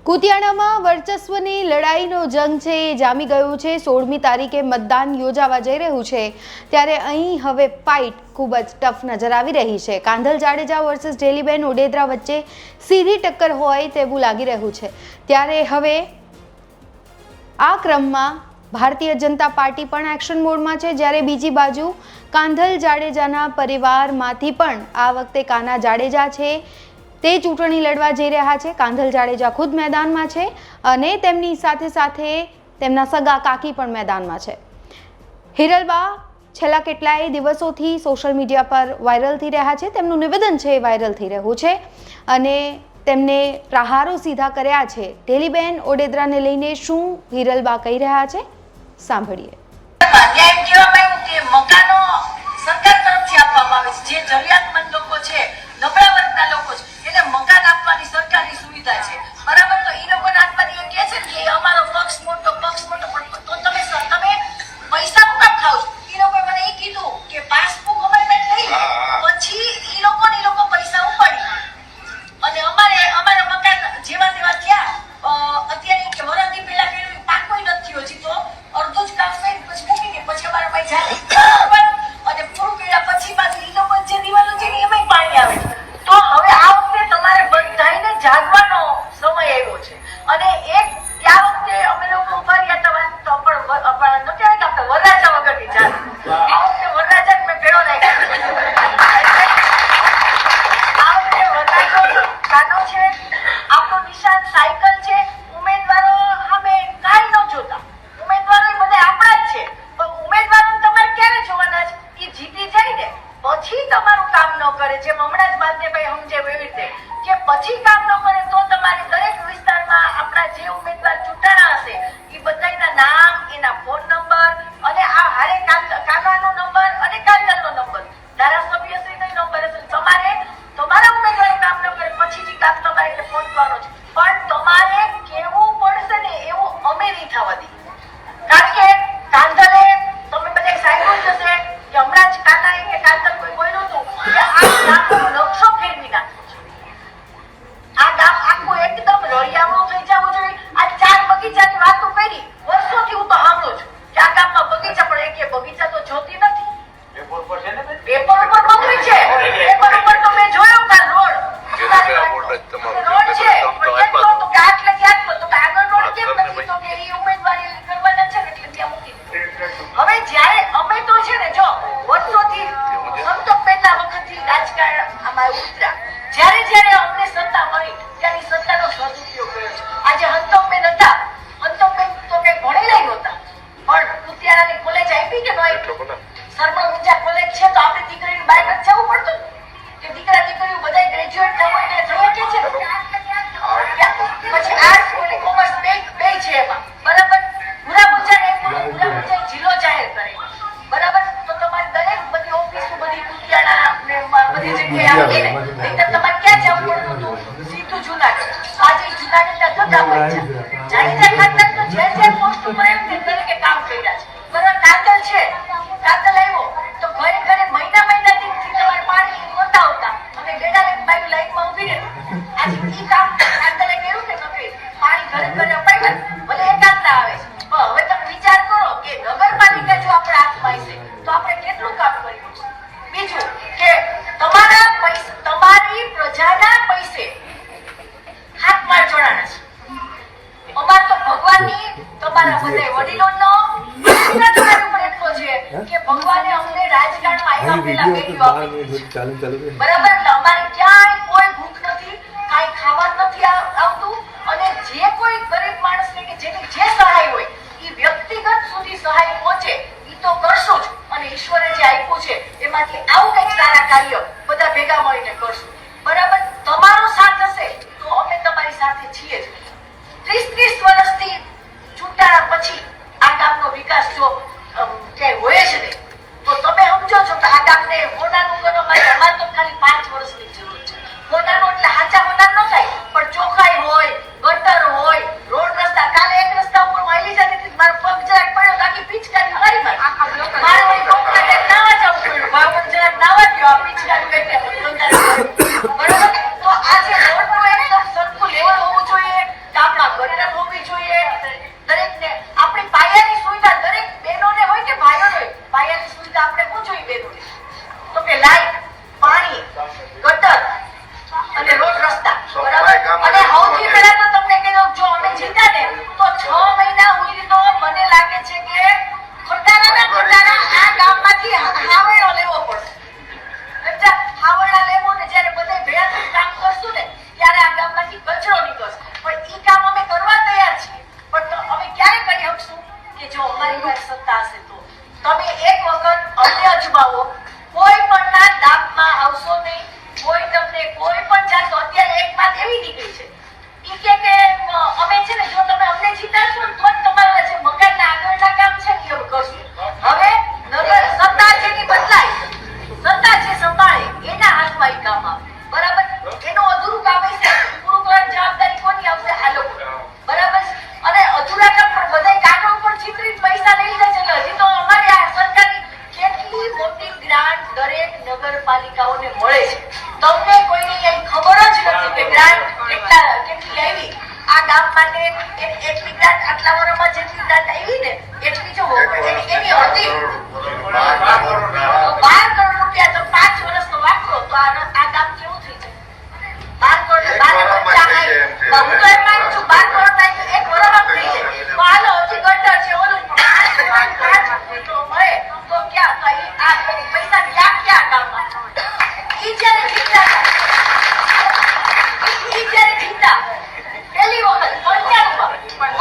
કુતિયાણામાં વર્ચસ્વની લડાઈનો જંગ છે એ જામી ગયું છે। 16મી તારીખે મતદાન યોજાવા જઈ રહ્યું છે, ત્યારે અહીં હવે ફાઇટ ખૂબ જ ટફ નજર આવી રહી છે। કાંધલ જાડેજા વર્સિસ ડેલીબેન ઓડેદરા વચ્ચે સીધી ટક્કર હોય તેવું લાગી રહ્યું છે। ત્યારે હવે આ ક્રમમાં ભારતીય જનતા પાર્ટી પણ એક્શન મોડમાં છે, જ્યારે બીજી બાજુ કાંધલ જાડેજાના પરિવારમાંથી પણ આ વખતે કાના જાડેજા છે તે ચૂંટણી લડવા જઈ રહ્યા છે। કાંધલ જાડેજા ખુદ મેદાનમાં છે અને તેમની સાથે સાથે તેમના સગા કાકી પણ મેદાનમાં છે। હિરલબા છેલ્લા કેટલાય દિવસોથી સોશિયલ મીડિયા પર વાયરલ થઈ રહ્યા છે, તેમનું નિવેદન છે એ વાયરલ થઈ રહ્યું છે અને તેમને પ્રહારો સીધા કર્યા છે। ડેલીબેન ઓડેદરાને લઈને શું હિરલબા કહી રહ્યા છે, સાંભળીએ। સરકાર તરફથી આપવામાં આવે છે, જે જરૂરિયાતમંદ લોકો છે, નબળા વર્ગના લોકો છે, એને મકાન આપવાની સરકારની સુવિધા છે, બરાબર। તો એ લોકોને આપવાની એ કહે છે કે અમારો પક્ષ મોટો પણ તો તમે પૈસા મુકામ ખાવ છો? એ લોકોએ મને એ કીધું કે પાસબુક અમારી પાસે લઈ લે, પછી એ લોકો પૈસા ઉપાડી અને અમારા મકાન જેવા તેવા થયા। અત્યારે કે વરદી પેલા કે પાકોય નથી હજી, તો અડધું જ કામ કરી પછી મૂકી દે, પછી અમારા ભાઈ જાય અને પૂરું કર્યા પછી પાછું ઈ લોકો જે દિવાલો છે એમાંય પાણી આવે છે। તો હવે આ વખતે તમારે બધાને જાગવાનો સમય આવ્યો છે અને ત્યાં વખતે અમે લોકો ઉભા રહ્યા હતા તો પણ ન કહેવાય કે આપણે વરરાજા વગરની જાત, આ વખતે વરરાજા મેં ભેળો નાખ્યો। આ વખતે વરરાજો કાનો છે, આપણો નિશાન સાયકલ છે, ઉમેદવારો સામે કાંઈ ન જોતા, ઉમેદવારો બધા આપણા જ છે, પણ ઉમેદવારો તમારે ક્યારે જોવાના છે? જીતી જાય ને પછી તમારું કામ ન કરે, જેમ હમણાં જ માધ્યમભાઈ સમજાવ્યું એવી રીતે કે પછી કામ ન કરે તો તમારે દરેક વિસ્તારમાં આપણા જે ઉમેદવાર ચૂંટાણા હશે એ બધાના નામ, એના ફોન નંબર અને આ હારે કાનાનો નંબર અને કાંધલનો નંબર, ધારાસભ્યશ્રીનો નંબર હશે। તમારે તમારા ઉમેદવાર કામ ન કરે પછી જે કામ તમારે એટલે ફોન કરવાનો છે, પણ તમારે કેવું પડશે ને એવું અમે નહીં થવા દઈએ, કારણ કે કાંધલે તમે બધા સાંભળ્યું જ હશે કે હમણાં જ કાનાએ કે કાંધલ કોઈ બોલ્યું હતું કે આ ગામનો નકશો ફેરવી નાખ્યો છે, આ ગામ આખું એકદમ રળિયામણું થઈ જવું જોઈએ। આ 4 બગીચાની વાતો કરી વર્ષોથી હું તો સાંભળું છું કે આ ગામમાં બગીચા, પણ એક બગીચા તો જોતી નથી, પેપર ઉપર છે ને, પેપર ઉપર બગડી છે, પેપર ઉપર તો મેં જોયો કે રોડ છે પણ કેમ તો કે આટલે ક્યાં તો આગળ રોડ કેમ નથી, તો કે એ ઉમેદવારી કરવાના છે એટલે ત્યાં મૂકી દીધું। હવે જ્યારે અમે તો છે ને જો વર્ષોથી સંતોષબેનના વખતથી રાજકારણ આમાં ઉતર્યા, જ્યારે અમને સત્તા મળી ત્યાંની સત્તાનો સદુપયોગ કર્યો છે। આજે સંતોષબેન હતા, સંતોષબેન તો કઈ ભણેલા નહોતા, પણ કુતિયાણાની કોલેજ આપી કે ન આપી? સરમણ ઊંચા કોલેજ છે તો આપણી દીકરીને બહાર નથી જવું પડતું કે દીકરા દીકરીઓ બધા ગ્રેજ્યુએટ થવા એટલે થઈ કે છે, પછી આર્ટ્સ અને કોમર્સ બે છે એમાં, બરાબર। જિલ્લો જાહેર કરે, બરાબર। તો તમારે દરેક બધી ઓફિસો બધી કુતિયાણા ને બધી જગ્યાએ આવી ને, નહીંતર તમારે ક્યાં જવું પડતું હતું? સીધું જુનાગઢ। આજે જુનાગઢના ધંધા બન્યા, જાડેજા ખાતર તો જે પોસ્ટ ઉપર એમ તે તરીકે કામ કર્યા છે, બરાબર। કાંધલ છે, કાંધલ આવ્યો તો ઘરે ઘરે મહિનાથી તમારે પાણી નહોતા આવતા અને ગેડા લઈને બાઈ લાઈનમાં ઊભી રહે, આજે ઈ કામ કાંધલે કર્યું કે ન કર્યું? પાણી ઘરે ઘરે અપાય, ભલે એકાદ ના આવે છે, હવે તમે વિચાર કરો કે નગરપાલિકા જો આપણે હાથમાં હશે તો આપણે કેટલું કામ કર્યું છે। બીજું કે તમારા પૈસા, તમારી પ્રજાના પૈસે હાથમાં જોડાણા છે। અમાર તો ભગવાનની, તમારા બધા વડીલોનો આશીર્વાદ તમારા ઉપર એટલો છે કે ભગવાને અમને રાજકારણમાં આવ્યા પહેલા બેટીઓ આપી છે, બરાબર। એટલે અમારે ક્યાંય કોઈ ભૂખ નથી, કાંઈ ખાવા નથી આવતું અને જે કોઈ ગરીબ માણસને કે જેની જે સહાય હોય એ વ્યક્તિગત સુધી સહાય પહોંચે એ તો કરશું જ, અને ઈશ્વરે જે આપ્યું છે એમાંથી આવું કંઈક સારા કાર્ય બધા ભેગા મળીને કરશું, બરાબર। તમારો સાથ હશે તો અમે તમારી સાથે છીએ જ। 30 વર્ષથી ચૂંટાણા પછી આ ગામનો વિકાસ જો ક્યાંય હોય જ નહીં, તો તમે સમજો છો કે આ ગામને હોનાનું કરવા માટે અમારે તો ખાલી 5 વર્ષની જરૂર છે। હોનાનું એટલે હાચા હોનાર ન થાય, પણ ચોખ્ખાઈ હોય, ગટર હોય, રોડ રસ્તા, કાલે એક રસ્તા ઉપર માયલી જતી મારો પગ જરાક પડ્યો બાકી પિચકારી મારી મારે વળી કોકના નાવા જવું પડ્યું, ભાવન જરાક નાવા ગયો આ પિચકારી એટલે બરાબર। તો આ જે રોડનું એકદમ સરખું લેવલ હોવું જોઈએ, ગામડા કામ માટે એટલી ગ્રાન્ટ આટલા વર્ષમાં જેટલી ગ્રાન્ટ આવી ને એટલી જો એની હતી 12 કરોડ રૂપિયા તો 5 વર્ષનો વાપરો તો આ કામ કેવું થઈ જાય 12 કરોડ 12 હું તો એમ માનું છું 12 કરોડ થાય તો એક વર્ષમાં થઈ જાય તો હાલો હજી ગટર છે ઓલું 5 તો મળે તો ક્યાં તો આ પૈસા ક્યાં કામમાં ઈ જ્યારે જીતા પહેલી વખત 95 પણ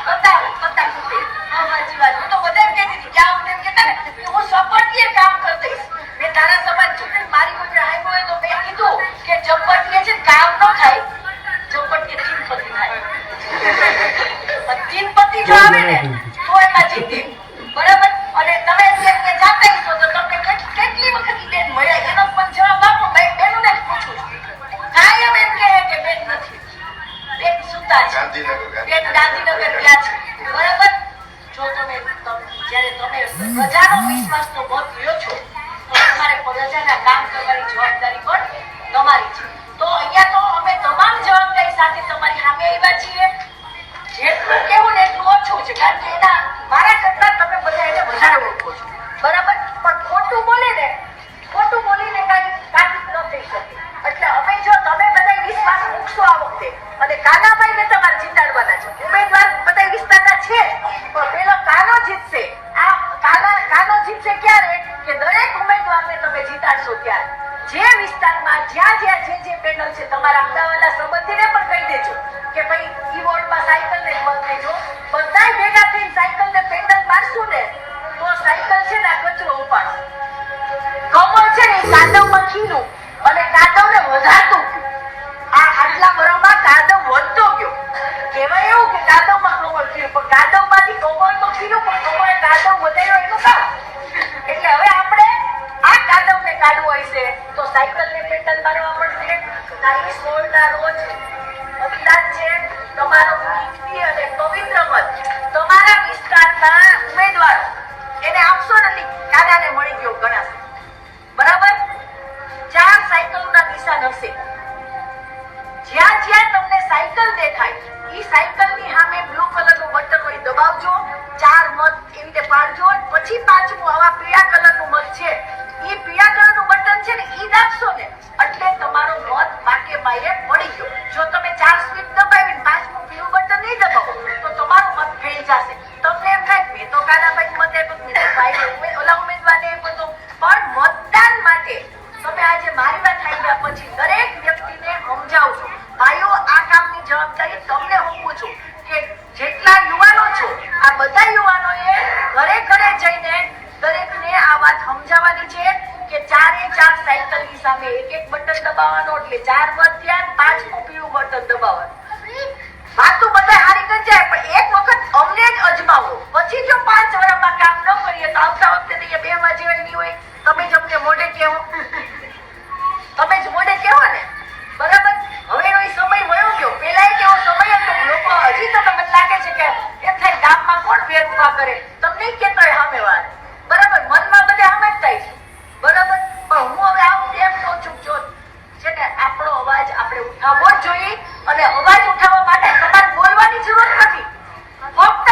બધા ખુશી સાચી વાત હું તો બધા કહેતી હતી ક્યાં હું એમ કહેતા ને હું સપોર્ટીએ કામ કરી દઈશ મેં તારા સમાજ ચૂંટણી મારી ઉપર હાઈવો હોય તો મેં કીધું કે ઝપટીએ છે કામ ન થાય ઝપટીએ તીનપતિ થાય તીનપતિ જો આવે ને તો એમાં જીતી બરાબર અને તમે જેમ કે જાતા છો તો તમને કેટલી વખત બેન મળ્યા એનો પણ જવાબ આપો ભાઈ બેનને જ પૂછું કાયમ એમ કહે કે બેન નથી બેન સુતા છે બેન ગાંધીનગર ગયા છે બરાબર જો તમે જ્યારે તમે પ્રજાનો વિશ્વાસનો મત લ્યો છો તો તમારે પ્રજાના કામ કરવાની જવાબદારી પણ તમારી છે તો અહીંયા તો અમે તમામ જવાબદારી સાથે તમારી સામે આવ્યા છીએ જેટલું કેવું ને એટલું ઓછું છે કારણ કે એના મારા કરતા તમે બધા એને વધારે ઓળખો છો બરાબર પણ ખોટું બોલીને કાંઈ કામ ન થઈ શકે એટલે અમે જો તમે બધા વિશ્વાસ મૂકશો આ વખતે અને કાનાભાઈને તમારે જીતાડવાના છે ઉમેદવાર બધા વિસ્તારના છે પણ પેલો કાનો જીતશે આ કાનો જીતશે ક્યારે કે દરેક ઉમેદવારને તમે જીતાડશો ત્યારે જે વિસ્તારમાં જ્યાં જે પેનલ છે તમારા અમદાવાદના સંબંધીને પણ કહી દેજો કે ભાઈ ઈ વોર્ડમાં સાયકલને બંધ દેજો બધાય ભેગા થઈને સાયકલને પેન્ડલ મારશું ને તો સાયકલ છે ને આ કચરો ઉપાડશે કમળ છે ને કાદવમાં ખીરું અને કાદવને વધારતું ગયું આટલા વર્ષમાં કાદવ વધતો ગયો કહેવાય એવું કે કાદવમાં કમળ ખીરું પણ કાદવમાંથી કમળ તો ખીરું પણ કમળે કાદવ વધાર્યો એનું કામ એટલે હવે આપણે આ કાદવને કાઢવો હશે તો સાયકલને પેન્ડલ મારવા પડશે તારીખ 16 ના રોજ મતદાન છે તમારો કિંમતી અને પવિત્ર મત તમારા વિસ્તારના ઉમેદવારો એને આપશો નથી કાદાને મળી ગયો ગણાશે બરાબર 4 સાયકલના નિશાન હશે જ્યાં તમને સાયકલ દેખાય ઈ સાયકલની સામે બ્લુ કલરનું બટન હોય દબાવજો 4 મત એવી રીતે પાડજો પછી 5મું આવા પીળા કલરનું મત છે ઈ પીળા કલરનું બટન છે ને ઈ દાબશો ને એટલે તમારો મત પાકે પાયે પડી ગયો જો તમે 4 સ્વીચ દબાવીને 5મું પીળું બટન નહીં દબાવો તો તમારો મત ફેલ જશે તમને એમ થાય મેં તો કાનાભાઈ મત આપ્યો મેં ભાઈ ઓલા ઉમેદવારને આપ્યો તો પણ મતદાન માટે તમે આજે મારી વાત થઈ ગયા પછી દરેક વ્યક્તિને સમજાવજો ભાઈઓ આ કામની જવાબદારી તમને હું પૂછું કે જેટલા યુવાનો છો આ બધા યુવાનોએ ઘરે જઈને દરેકને આ વાત સમજાવવાની છે કે 4 સાયકલની સામે એક બટન દબાવવાનો એટલે 4 મત થયા 5મું પીળું બટન દબાવવાનું વાતો બધા હારી કરી જાય પણ એક વખત અમને જ અજમાવો પછી જો 5 વર્ષમાં કામ ન કરીએ તો આવતા વખતે તો 2 માં જેવા નહીં હોય તમે જ અમને મોઢે કહેવો તમે જ મોઢે કહેવો ને બરાબર હવે એનો સમય વયો ગયો પેલા કેવો સમય હતો લોકો હજી તો તમને લાગે છે કે એમ થાય ગામમાં કોણ ભેદભાવ કરે તમને કેતો હોય સામેવાર બરાબર મનમાં બધા સામે જ થાય છે બરાબર પણ હું હવે આવું એમ કહું છું જો છે ને આપણો અવાજ આપણે ઉઠાવવો જ જોઈએ અને અવાજ ઉઠાવવા માટે તમારે બોલવાની જરૂર નથી ફક્ત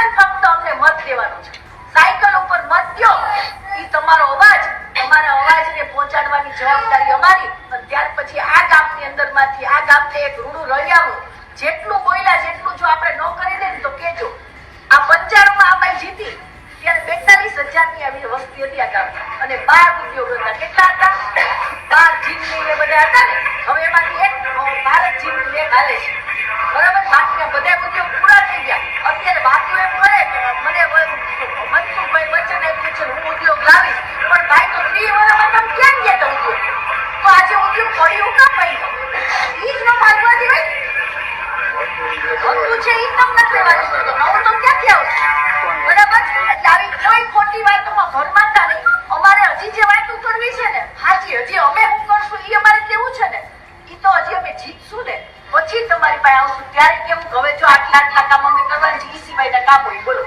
અમને મત દેવાનો છે સાયકલ ઉપર મત દ્યો ઈ તમારો અવાજ તમારા અવાજને પહોંચાડવાની જવાબદારી અમારી અને ત્યાર પછી આ ગામની અંદરમાંથી આ ગામને એક રૂડું રળિયાવું જેટલું બોલ્યા જેટલું જો આપણે ન કરી દે તો કેજો આ 95 માં આ બાઈ જીતી ત્યારે 42,000 ની આવી વસ્તી હતી આ ગામમાં અને 12 ઉદ્યોગ હતા કેટલા હતા 12 જીનની બધા હતા ને હવે એમાંથી એક ભારત જીનની લેખ હાલે છે બરાબર બાકીના બધા ઉદ્યોગ પૂરા થઈ ગયા અત્યારે બાકીઓ એમ કરે કે મને મનસુખભાઈ વચન આપ્યું છે હું ઉદ્યોગ લાવીશ પણ ભાઈ તો 3 વર્ષમાં તમે ક્યાં ગયા તો ઉદ્યોગ તો આજે ઉદ્યોગ પડ્યું કામ ભાઈ ઈ જ ન માનવાથી હોય હતું છે ઈ તમને લેવાનું તો નવું તો ક્યાંથી આવશે બરાબર એટલે આવી કોઈ ખોટી વાતોમાં ભરમાતા નહીં અમારે હજી જે વાતો કરવી છે ને હાજી હજી અમે શું કરશું ઈ અમારે કેવું છે ને ઈ તો હજી અમે જીતશું ને પછી તમારી પાસે આવશું ત્યારે કેવું હવે જો આટલા કામ અમે કરવાનું છે ઈ સિવાયના કામ હોય બોલો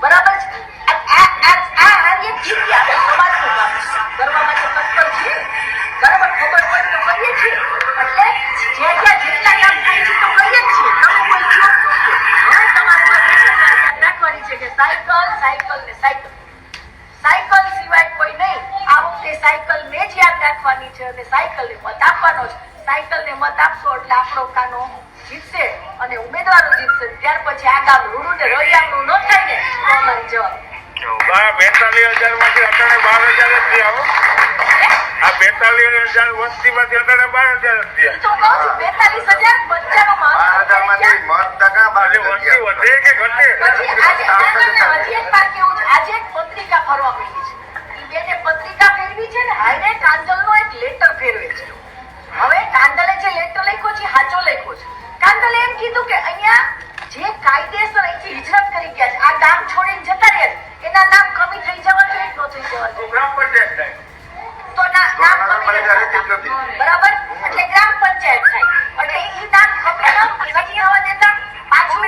બરાબર છે આ હારીએ જીતી આપણે સમાજનું કામ કરવા માટે તત્પર છીએ બરાબર ખબર પડે તો કરીએ છીએ એટલે જ્યાં જેટલા કામ થાય છે તો કરીએ જ છીએ નવું કોઈ સાયકલ સિવાય કોઈ નહીં. આ વખતે સાયકલ ને જ યાદ રાખવાની છે અને સાયકલ ને મત આપવાનો છે. સાયકલ ને મત આપશો એટલે આપણો કાનો જીતશે અને ઉમેદવારો જીતશે. ત્યાર પછી આ ગામ રૂડું ને રળિયામણું ન થાય ને તો અમારી જવાબ. 42,000 માંથી અટાણે 12,000 જ થયા હો. આ 42,000 વસ્તીમાંથી અટાણે 12,000 જ થયા. તો કહું છું 42,000 બચ્ચાનો વસ્તી વધે કે ઘટે? પછી હજી એક વાત કેવું છે, આજે એક પત્રિકા ફરવા માંડી છે. ઈ બેને પત્રિકા ફેરવી છે ને હાઈને કાંદલનો એક લેટર ફેરવે છે. હવે કાંદલે જે લેટર લખ્યો છે સાચો લખ્યો છે. કાંદલે એમ કીધું કે અહીંયા જે કાયદેસર અહીંથી હિજરત કરી ગયા છે, આ ગામ છોડીને જતા રહ્યા છે, એના નામ કમી થઈ જવા જોઈએ કે ન થઈ જવા જોઈએ? ગ્રામ પંચાયત થાય. તો નામ કમી નથી. બરાબર, એટલે ગ્રામ પંચાયત થાય. એટલે ઈ નામ કમી નથી હોવા દેતા. પાછું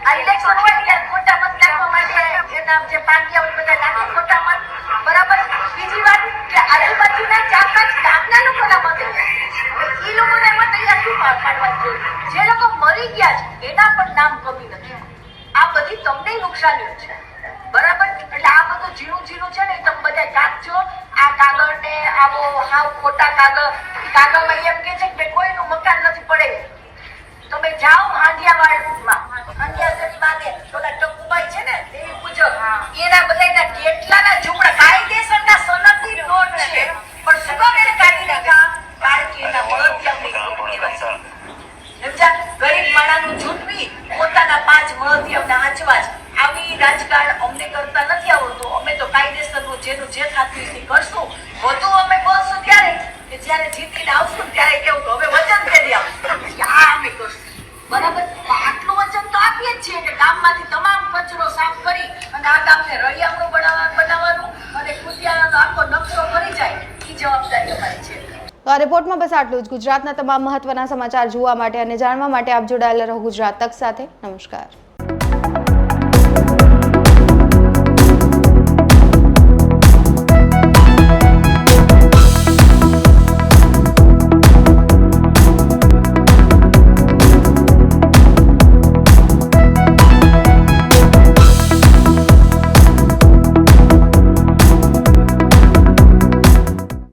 આ ઇલેક્શન હોય ત્યારે ખોટા મત નાખવા માટે એના જે પાટિયા હોય બધા નાખે ખોટા મત. બરાબર. બીજી વાત કે આજુબાજુના 4-5 ગામના લોકોના મત ઈ લોકોને મત અહીંયા શું પાડવા જોઈએ? જે લોકો મરી ગયા છે એના પણ નામ કમી નથી. આ બધી તમને નુકસાનીઓ છે. બરાબર. એટલે આ બધું ઝીણું ઝીણું છે ને એ તમે બધા કાચો. આ કાગળ ને આવો હાવ ખોટા કાગળમાં એમ કે છે કે કોઈનું મકાન નથી પડે. તમે જાઓ હાંડિયાવાડમાં, હાંડિયાસરી માને ઓલા ટકુભાઈ છે ને દેવી પૂજક, એના બધાના કેટલાના ઝૂંપડા કાયદેસરના સનદની નોટ છે, પણ શું કામ એને કાઢી નાખ્યા? કારણ કે એના મળતિયાઓની નોટ કહેવાય. સમજ્યા? ગરીબ માણાનું ઝૂંટવી પોતાના 5 મળતિયાઓને આંચવા જ. આવી રાજકારણ અમને કરતા નથી આવડતું. અમે તો કાયદેસરનું જેનું જે થતું એ કરશું. વધુ અમે બોલશું ત્યારે કે જ્યારે જીતીને આવશું ત્યારે કેવું કે હવે વચન કરી આવશું કે આ અમે કરશું. બરાબર. આટલું વચન તો આપીએ જ છીએ કે ગામમાંથી તમામ કચરો સાફ કરી અને આ ગામને રળિયામણું બનાવવાનું અને કુતિયાનો આખો નકશો કરી જાય એ જવાબદારી અમારી છે. તો આ રિપોર્ટમાં બસ આટલું જ. ગુજરાતના તમામ મહત્વના સમાચાર જોવા માટે અને જાણવા માટે આપ જોડાયેલા રહો ગુજરાત તક સાથે. નમસ્કાર.